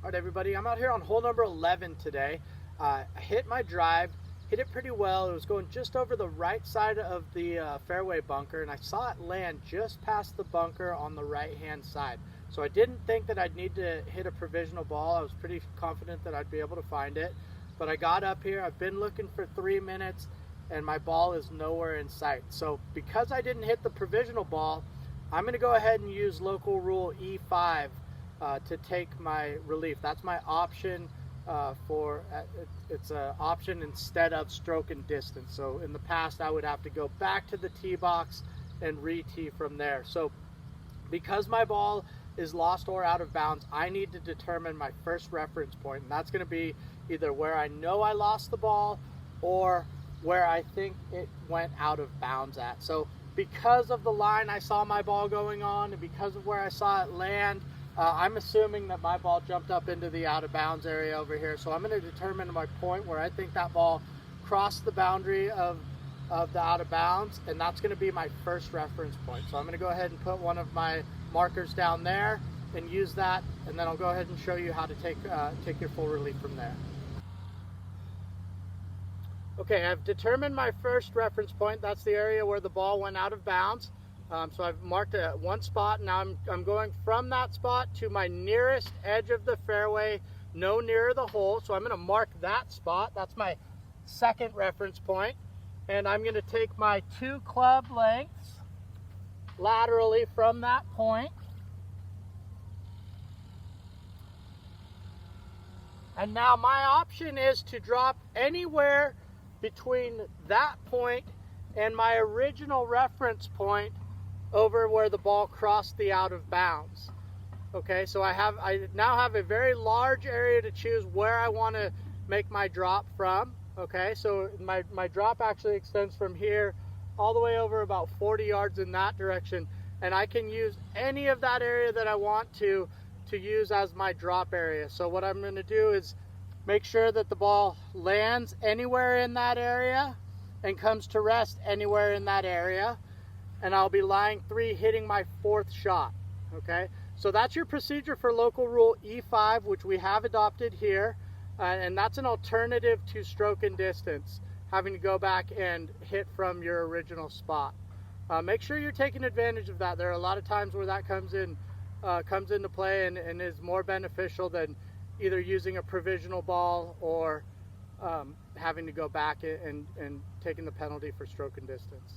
All right, everybody, I'm out here on hole number 11 today. I hit my drive, hit it pretty well. It was going just over the right side of the fairway bunker, and I saw it land just past the bunker on the right-hand side. So I didn't think that I'd need to hit a provisional ball. I was pretty confident that I'd be able to find it. But I got up here, I've been looking for 3 minutes, and my ball is nowhere in sight. So because I didn't hit the provisional ball, I'm gonna go ahead and use local rule E-5 to take my relief. That's my option it's an option instead of stroke and distance. So in the past, I would have to go back to the tee box and re-tee from there. So because my ball is lost or out of bounds, I need to determine my first reference point, and that's going to be either where I know I lost the ball or where I think it went out of bounds at. So because of the line I saw my ball going on and because of where I saw it land, I'm assuming that my ball jumped up into the out of bounds area over here. So I'm going to determine my point where I think that ball crossed the boundary of the out of bounds, and that's going to be my first reference point. So I'm going to go ahead and put one of my markers down there and use that, and then I'll go ahead and show you how to take your full relief from there. Okay, I've determined my first reference point. That's the area where the ball went out of bounds. So I've marked one spot. Now I'm going from that spot to my nearest edge of the fairway, no nearer the hole. So I'm going to mark that spot. That's my second reference point. And I'm going to take my 2 club lengths laterally from that point. And now my option is to drop anywhere between that point and my original reference point over where the ball crossed the out of bounds. Okay, so I now have a very large area to choose where I want to make my drop from. Okay, so my drop actually extends from here all the way over about 40 yards in that direction, and I can use any of that area that I want to use as my drop area. So what I'm going to do is make sure that the ball lands anywhere in that area and comes to rest anywhere in that area, and I'll be lying 3, hitting my 4th shot. Okay, so that's your procedure for local rule E5, which we have adopted here, and that's an alternative to stroke and distance, having to go back and hit from your original spot. Make sure you're taking advantage of that. There are a lot of times where that comes into play and is more beneficial than either using a provisional ball or having to go back and taking the penalty for stroke and distance.